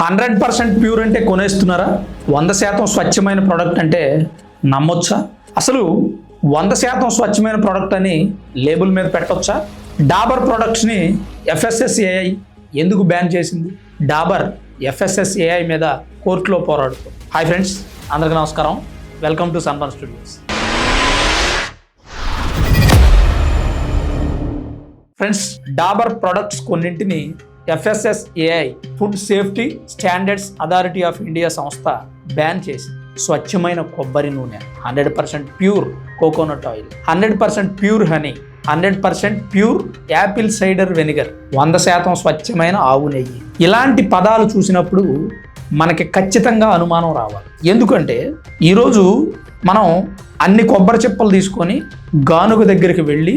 100% pure అంటే కొనేస్తున్నారా? 100% స్వచ్ఛమైన product అంటే నమ్మొచ్చా? అసలు 100% స్వచ్ఛమైన ప్రోడక్ట్ అని లేబుల్ మీద పెట్టొచ్చా? డాబర్ ప్రొడక్ట్స్ని FSSAI ఎందుకు బ్యాన్ చేసింది? డాబర్ FSSAI మీద కోర్టులో పోరాడుతుంది. హాయ్ ఫ్రెండ్స్, అందరికీ నమస్కారం. Welcome to sunburn studios. Friends, Dabur products కొన్నింటిని FSSAI food safety standards authority of India సంస్థ బ్యాన్ చేసింది. స్వచ్ఛమైన కొబ్బరి నూనె, 100% pure coconut oil, 100% pure honey, 100% pure Apple cider vinegar, 100% స్వచ్ఛమైన ఆవు నెయ్యి. ఇలాంటి పదాలు చూసినప్పుడు మనకి ఖచ్చితంగా అనుమానం రావాలి. ఎందుకంటే ఈరోజు మనం అన్ని కొబ్బరి చిప్పలు తీసుకొని గానుగ దగ్గరికి వెళ్ళి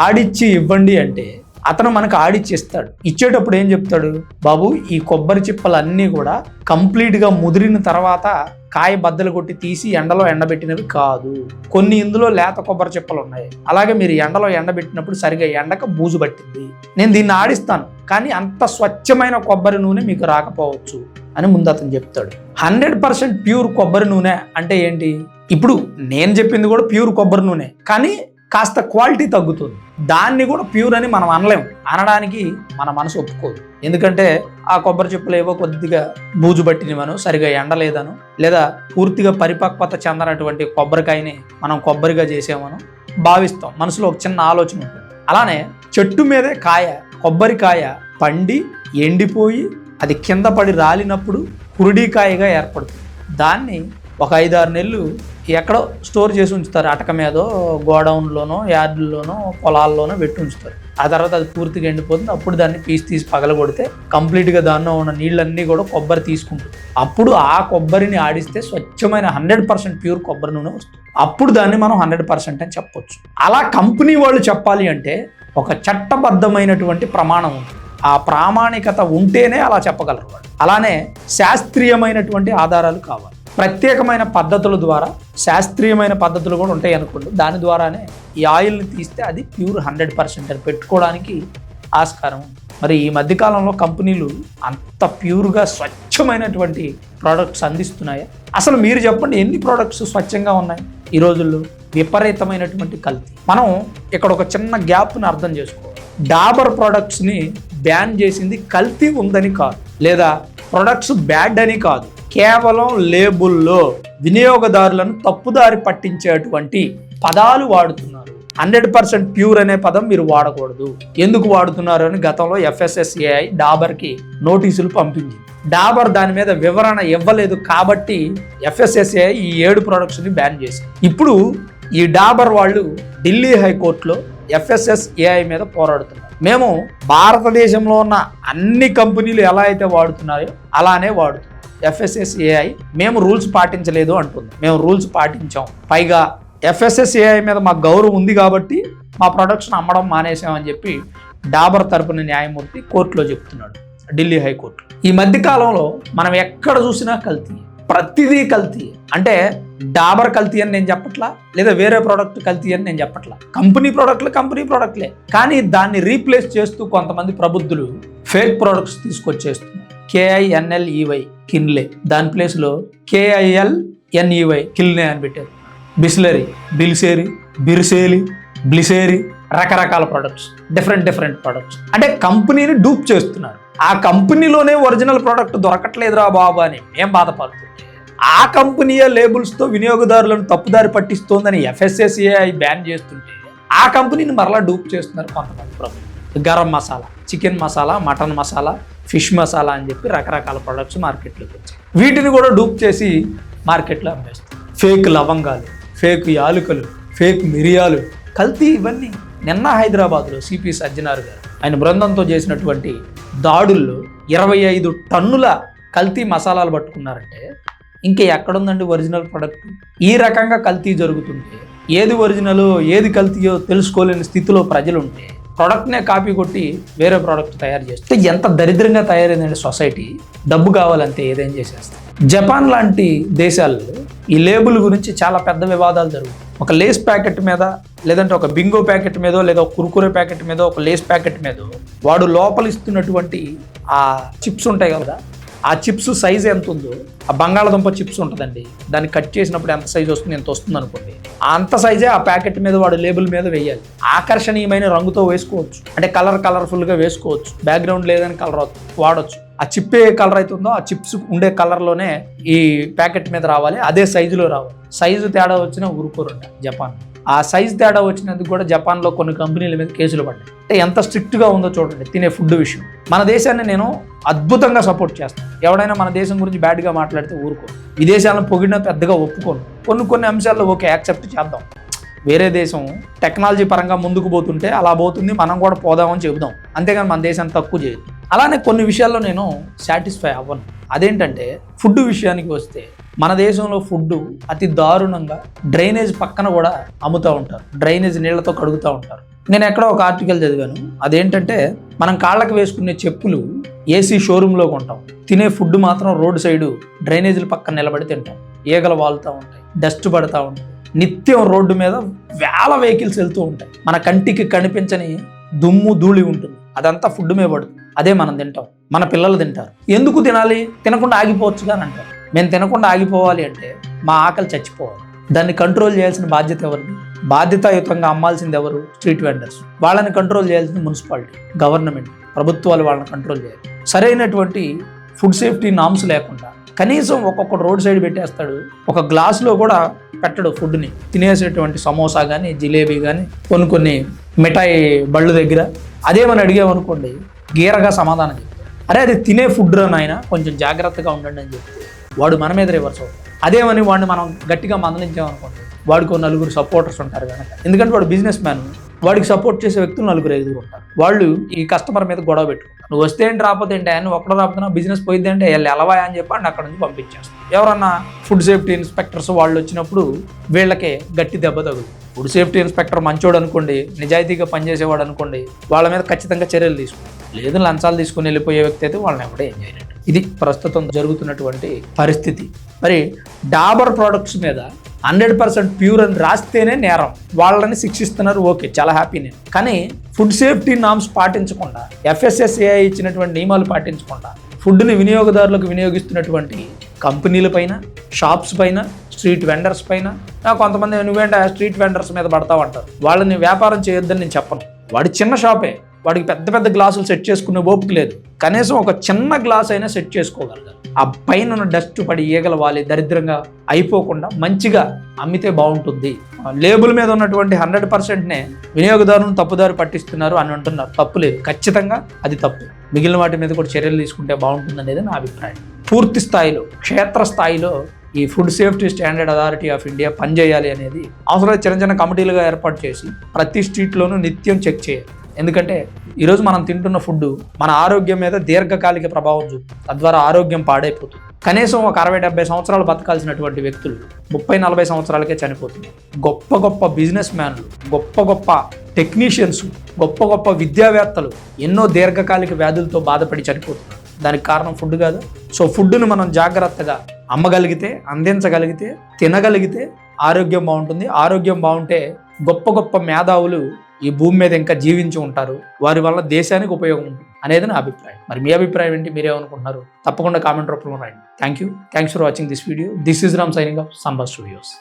ఆడిచ్చి ఇవ్వండి అంటే అతను మనకు ఆడిచ్చి ఇస్తాడు. ఇచ్చేటప్పుడు ఏం చెప్తాడు? బాబు, ఈ కొబ్బరి చిప్పలు అన్నీ కూడా కంప్లీట్గా ముదిరిన తర్వాత కాయ బద్దలు కొట్టి తీసి ఎండలో ఎండబెట్టినవి కాదు, కొన్ని ఇందులో లేత కొబ్బరి చిప్పలు ఉన్నాయి, అలాగే మీరు ఎండలో ఎండబెట్టినప్పుడు సరిగా ఎండక బూజు పట్టింది, నేను దీన్ని ఆడిస్తాను, కానీ అంత స్వచ్ఛమైన కొబ్బరి నూనె మీకు రాకపోవచ్చు అని ముందు అతను చెప్తాడు. 100% ప్యూర్ కొబ్బరి నూనె అంటే ఏంటి? ఇప్పుడు నేను చెప్పింది కూడా ప్యూర్ కొబ్బరి నూనె, కానీ కాస్త క్వాలిటీ తగ్గుతుంది. దాన్ని కూడా ప్యూర్ అని మనం అనలేం, అనడానికి మన మనసు ఒప్పుకోదు. ఎందుకంటే ఆ కొబ్బరి చిప్పలు ఏవో కొద్దిగా బూజు పట్టినవను, సరిగా ఎండలేదను, లేదా పూర్తిగా పరిపక్వత చెందనటువంటి కొబ్బరికాయని మనం కొబ్బరిగా చేసామను భావిస్తాం. మనసులో ఒక చిన్న ఆలోచన ఉంటుంది. అలానే చెట్టు మీదే కాయ, కొబ్బరికాయ పండి ఎండిపోయి అది కింద పడి రాలినప్పుడు కురుడికాయగా ఏర్పడుతుంది. దాన్ని ఒక 5-6 నెలలు ఎక్కడో స్టోర్ చేసి ఉంచుతారు. అటక మీదో, గోడౌన్లోనో, యార్డుల్లోనో, పొలాల్లోనో పెట్టి ఉంచుతారు. ఆ తర్వాత అది పూర్తిగా ఎండిపోతుంది. అప్పుడు దాన్ని తీసి పగలగొడితే కంప్లీట్గా దానిలో ఉన్న నీళ్ళన్నీ కూడా కొబ్బరి తీసుకుంటుంది. అప్పుడు ఆ కొబ్బరిని ఆడిస్తే స్వచ్ఛమైన 100% ప్యూర్ కొబ్బరి నూనె వస్తుంది. అప్పుడు దాన్ని మనం 100% అని చెప్పొచ్చు. అలా కంపెనీ వాళ్ళు చెప్పాలి అంటే ఒక చట్టబద్ధమైనటువంటి ప్రమాణం ఉంటుంది. ఆ ప్రామాణికత ఉంటేనే అలా చెప్పగలరు వాళ్ళు. అలానే శాస్త్రీయమైనటువంటి ఆధారాలు కావాలి. ప్రత్యేకమైన పద్ధతుల ద్వారా, శాస్త్రీయమైన పద్ధతులు కూడా ఉంటాయి అనుకోండి, దాని ద్వారానే ఈ ఆయిల్ని తీస్తే అది ప్యూర్ 100% అని పెట్టుకోవడానికి ఆస్కారం. మరి ఈ మధ్యకాలంలో కంపెనీలు అంత ప్యూర్గా స్వచ్ఛమైనటువంటి ప్రోడక్ట్స్ అందిస్తున్నాయా? అసలు మీరు చెప్పండి, ఎన్ని ప్రోడక్ట్స్ స్వచ్ఛంగా ఉన్నాయి ఈ రోజుల్లో? విపరీతమైనటువంటి కల్తీ. మనం ఇక్కడ ఒక చిన్న గ్యాప్ని అర్థం చేసుకోవాలి. డాబర్ ప్రోడక్ట్స్ని బ్యాన్ చేసింది కల్తీ ఉందని కాదు, లేదా ప్రొడక్ట్స్ బ్యాడ్ అని కాదు. కేవలం లేబుల్లో వినియోగదారులను తప్పుదారి పట్టించేటువంటి పదాలు వాడుతున్నారు. 100% ప్యూర్ అనే పదం మీరు వాడకూడదు. ఎందుకు వాడుతున్నారు అని గతంలో FSSAI డాబర్కి నోటీసులు పంపింది. డాబర్ దాని మీద వివరణ ఇవ్వలేదు కాబట్టి FSSAI ఈ 7 ప్రోడక్ట్స్ని బ్యాన్ చేసింది. ఇప్పుడు ఈ డాబర్ వాళ్ళు ఢిల్లీ హైకోర్టులో FSSAI మీద పోరాడుతున్నారు. మేము భారతదేశంలో ఉన్న అన్ని కంపెనీలు ఎలా అయితే వాడుతున్నాయో అలానే వాడుతున్నాం. FSSAI మేము రూల్స్ పాటించలేదు అంటుంది. మేము రూల్స్ పాటించాం, పైగా FSSAI మీద మాకు గౌరవం ఉంది కాబట్టి మా ప్రొడక్ట్స్ని అమ్మడం మానేసామని చెప్పి డాబర్ తరపున న్యాయమూర్తి కోర్టులో చెప్తున్నాడు, ఢిల్లీ హైకోర్టు. ఈ మధ్యకాలంలో మనం ఎక్కడ చూసినా కల్తీ, ప్రతిదీ కల్తీ. అంటే డాబర్ కల్తీ అని నేను చెప్పట్లా, లేదా వేరే ప్రోడక్ట్ కల్తీ అని నేను చెప్పట్లా. కంపెనీ ప్రోడక్ట్లే, కానీ దాన్ని రీప్లేస్ చేస్తూ కొంతమంది ప్రబుద్ధులు ఫేక్ ప్రోడక్ట్స్ తీసుకొచ్చేస్తున్నారు. KINLEY కిన్లే, దాని ప్లేస్లో KILNEY కిల్నే అని పెట్టారు. బిస్లరీ, బిల్సేరి, బిర్సేలి, బ్లిసేరి, రకరకాల ప్రొడక్ట్స్, డిఫరెంట్ ప్రొడక్ట్స్. అంటే కంపెనీని డూప్ చేస్తున్నారు. ఆ కంపెనీలోనే ఒరిజినల్ ప్రోడక్ట్ దొరకట్లేదురా బాబు అని మేము బాధపడుతుంటే, ఆ కంపెనీయే లేబుల్స్తో వినియోగదారులను తప్పుదారి పట్టిస్తోందని FSSAI బ్యాన్ చేస్తుంటే ఆ కంపెనీని మరలా డూప్ చేస్తున్నారు కొంతమంది ప్రభుత్వం. Garam masala, chicken masala, mutton masala, fish masala అని చెప్పి రకరకాల ప్రొడక్ట్స్ మార్కెట్లోకి వచ్చాయి. వీటిని కూడా డూప్ చేసి మార్కెట్లో అమ్మేస్తారు. ఫేక్ లవంగాలు, ఫేక్ యాలుకలు, ఫేక్ మిరియాలు, కల్తీ ఇవన్నీ. నిన్న హైదరాబాద్లో CP సజ్జనార్ గారు ఆయన బృందంతో చేసినటువంటి దాడుల్లో 25 టన్నుల కల్తీ మసాలాలు పట్టుకున్నారంటే ఇంకా ఎక్కడుందండి ఒరిజినల్ ప్రొడక్ట్? ఈ రకంగా కల్తీ జరుగుతుంటే ఏది ఒరిజినలో ఏది కల్తీయో తెలుసుకోలేని స్థితిలో ప్రజలుంటే ప్రోడక్ట్నే కాపీ కొట్టి వేరే ప్రోడక్ట్ తయారు చేస్తే ఎంత దరిద్రంగా తయారైందండి సొసైటీ. డబ్బు కావాలంటే ఏదైనా చేసేస్తాం. జపాన్ లాంటి దేశాల్లో ఈ లేబుల్ గురించి చాలా పెద్ద వివాదాలు జరుగుతాయి. ఒక లేస్ ప్యాకెట్ మీద, లేదంటే ఒక బింగో ప్యాకెట్ మీదో, లేదా ఒక కుర్కురే ప్యాకెట్ మీదో, ఒక లేస్ ప్యాకెట్ మీదో వాడు లోపల ఇస్తున్నటువంటి ఆ చిప్స్ ఉంటాయి కదా, ఆ చిప్స్ సైజ్ ఎంత ఉందో, ఆ బంగాళదుంప చిప్స్ ఉంటుందండి, దాన్ని కట్ చేసినప్పుడు ఎంత సైజ్ వస్తుంది, ఎంత వస్తుంది అనుకోండి, అంత సైజే ఆ ప్యాకెట్ మీద వాడు లేబుల్ మీద వేయాలి. ఆకర్షణీయమైన రంగుతో వేసుకోవచ్చు, అంటే కలర్ఫుల్గా వేసుకోవచ్చు, బ్యాక్గ్రౌండ్ లేదని కలర్ వాడచ్చు. ఆ చిప్ ఏ కలర్ అవుతుందో ఆ చిప్స్ ఉండే కలర్లోనే ఈ ప్యాకెట్ మీద రావాలి, అదే సైజులో రావాలి. సైజు తేడా వచ్చినా ఊరుకోరంట జపాన్. ఆ సైజ్ తేడా వచ్చినందుకు కూడా జపాన్లో కొన్ని కంపెనీల మీద కేసులు పడ్డాయి. అంటే ఎంత స్ట్రిక్ట్గా ఉందో చూడండి తినే ఫుడ్ విషయం. మన దేశాన్ని నేను అద్భుతంగా సపోర్ట్ చేస్తాను. ఎవడైనా మన దేశం గురించి బ్యాడ్గా మాట్లాడితే ఊరుకో. విదేశాలను పొగిడినా పెద్దగా ఒప్పుకోను. కొన్ని అంశాల్లో ఓకే యాక్సెప్ట్ చేద్దాం. వేరే దేశం టెక్నాలజీ పరంగా ముందుకు పోతుంటే అలా పోతుంది, మనం కూడా పోదామని చెబుదాం, అంతేగాని మన దేశాన్ని తక్కువ చేయదు. అలానే కొన్ని విషయాల్లో నేను సాటిస్ఫై అవ్వను. అదేంటంటే ఫుడ్ విషయానికి వస్తే మన దేశంలో ఫుడ్ అతి దారుణంగా డ్రైనేజ్ పక్కన కూడా అమ్ముతూ ఉంటారు, డ్రైనేజ్ నీళ్లతో కడుగుతూ ఉంటారు. నేను ఎక్కడో ఒక ఆర్టికల్ చదివాను, అదేంటంటే మనం కాళ్ళకి వేసుకునే చెప్పులు ఏసీ షోరూంలో కొంటాం, తినే ఫుడ్ మాత్రం రోడ్ సైడు డ్రైనేజీల పక్కన నిలబడి తింటాం. ఈగలు వాలుతూ ఉంటాయి, డస్ట్ పడుతూ ఉంటాయి, నిత్యం రోడ్డు మీద వేల వెహికల్స్ వెళ్తూ ఉంటాయి, మన కంటికి కనిపించని దుమ్ము ధూళి ఉంటుంది, అదంతా ఫుడ్ మీద పడుతుంది. అదే మనం తింటాం, మన పిల్లలు తింటారు. ఎందుకు తినాలి, తినకుండా ఆగిపోవచ్చుగా అని అంటారు. మేము తినకుండా ఆగిపోవాలి అంటే మా ఆకలి చచ్చిపోవాలి. దాన్ని కంట్రోల్ చేయాల్సిన బాధ్యత ఎవరిది? బాధ్యతాయుతంగా అమ్మాల్సింది ఎవరు? Street vendors. వాళ్ళని కంట్రోల్ చేయాల్సింది మున్సిపాలిటీ, గవర్నమెంట్, ప్రభుత్వాలు వాళ్ళని కంట్రోల్ చేయాలి. సరైనటువంటి ఫుడ్ సేఫ్టీ నామ్స్ లేకుండా కనీసం ఒక్కొక్కటి రోడ్ సైడ్ పెట్టేస్తాడు, ఒక గ్లాసులో కూడా పెట్టడు ఫుడ్ని. తినేసేటువంటి సమోసా కానీ జిలేబీ కానీ కొన్ని మిఠాయి బళ్ళు దగ్గర అదేమని అడిగామనుకోండి గీరగా సమాధానం చెప్తాడు, అరే అది తినే ఫుడ్ రా నాయన కొంచెం జాగ్రత్తగా ఉండండి అని చెప్తే వాడు మన మీద రివర్స్ అవుతాడు. అదేమని వాడిని మనం గట్టిగా మందలించామనుకోండి వాడికి నలుగురు సపోర్టర్స్ ఉంటారు కనుక, ఎందుకంటే వాడు బిజినెస్ మ్యాన్, వాడికి సపోర్ట్ చేసే వ్యక్తులు 4-5 ఉంటారు. వాళ్ళు ఈ కస్టమర్ మీద గొడవ పెట్టుకుంటారు, నువ్వు వస్తే ఏంటి రాకపోతే ఏంటి, నువ్వు ఒక్కడ రాకపోతున్నా బిజినెస్ పోయిద్ది అంటే ఎలవాయా అని చెప్పి అక్కడ నుంచి పంపించేస్తారు. ఎవరన్నా ఫుడ్ సేఫ్టీ ఇన్స్పెక్టర్స్ వాళ్ళు వచ్చినప్పుడు వీళ్ళకే గట్టి దెబ్బ తగులుతుంది. ఫుడ్ సేఫ్టీ ఇన్స్పెక్టర్ మంచోడు అనుకోండి, నిజాయితీగా పనిచేసేవాడు అనుకోండి, వాళ్ళ మీద ఖచ్చితంగా చర్యలు తీసుకుంటారు. లేదు లంచాలు తీసుకుని వెళ్ళిపోయే వ్యక్తి అయితే వాళ్ళని ఎవడే ఏం చేయలేడు. ఇది ప్రస్తుతం జరుగుతున్నటువంటి పరిస్థితి. మరి డాబర్ ప్రోడక్ట్స్ మీద 100% ప్యూర్ అని రాస్తేనే నేరం, వాళ్ళని శిక్షిస్తున్నారు. ఓకే, చాలా హ్యాపీ నేను. కానీ ఫుడ్ సేఫ్టీ నామ్స్ పాటించకుండా, FSSAI ఇచ్చినటువంటి నియమాలు పాటించకుండా ఫుడ్ని వినియోగదారులకు వినియోగిస్తున్నటువంటి కంపెనీల పైన, షాప్స్ పైన, స్ట్రీట్ వెండర్స్ పైన, కొంతమంది నువ్వేంట స్ట్రీట్ వెండర్స్ మీద పడతావు అంటారు. వాళ్ళని వ్యాపారం చేయొద్దని నేను చెప్పను. వాడి చిన్న షాపే, వాడికి పెద్ద గ్లాసులు సెట్ చేసుకునే ఓపిక లేదు, కనీసం ఒక చిన్న గ్లాస్ అయినా సెట్ చేసుకోగలగాలి. ఆ పైన ఉన్న డస్ట్ పడి ఈగల వాలి దరిద్రంగా అయిపోకుండా మంచిగా అమ్మితే బాగుంటుంది. లేబుల్ మీద ఉన్నటువంటి 100%నే వినియోగదారులను తప్పుదారి పట్టిస్తున్నారు అని అంటున్నారు. తప్పు లేదు, ఖచ్చితంగా అది తప్పు. మిగిలిన వాటి మీద కూడా చర్యలు తీసుకుంటే బాగుంటుంది అనేది నా అభిప్రాయం. పూర్తి స్థాయిలో క్షేత్రస్థాయిలో ఈ food safety standard authority of India పనిచేయాలి అనేది అవసరమైతే చిన్న కమిటీలుగా ఏర్పాటు చేసి ప్రతి స్ట్రీట్లోనూ నిత్యం చెక్ చేయాలి. ఎందుకంటే ఈరోజు మనం తింటున్న ఫుడ్ మన ఆరోగ్యం మీద దీర్ఘకాలిక ప్రభావం చూపుతుంది, తద్వారా ఆరోగ్యం పాడైపోతుంది. కనీసం ఒక 60-70 సంవత్సరాలు బతకాల్సినటువంటి వ్యక్తులు 30-40 సంవత్సరాలకే చనిపోతున్నారు. గొప్ప బిజినెస్ మ్యాన్లు, గొప్ప టెక్నీషియన్స్, గొప్ప విద్యావేత్తలు ఎన్నో దీర్ఘకాలిక వ్యాధులతో బాధపడి చనిపోతున్నారు. దానికి కారణం ఫుడ్ కాదు. సో ఫుడ్ను మనం జాగ్రత్తగా అమ్మగలిగితే, అందించగలిగితే, తినగలిగితే ఆరోగ్యం బాగుంటుంది. ఆరోగ్యం బాగుంటే గొప్ప మేధావులు ఈ భూమి మీద ఇంకా జీవించి ఉంటారు, వారి వల్ల దేశానికి ఉపయోగం ఉంటుంది అనేది నా అభిప్రాయం. మరి మీ అభిప్రాయం ఏంటి, మీరేమనుకుంటున్నారు? తప్పకుండా కామెంట్ రూపంలో రాయండి. Thanks for watching this video. This is Ram signing off Samba studios.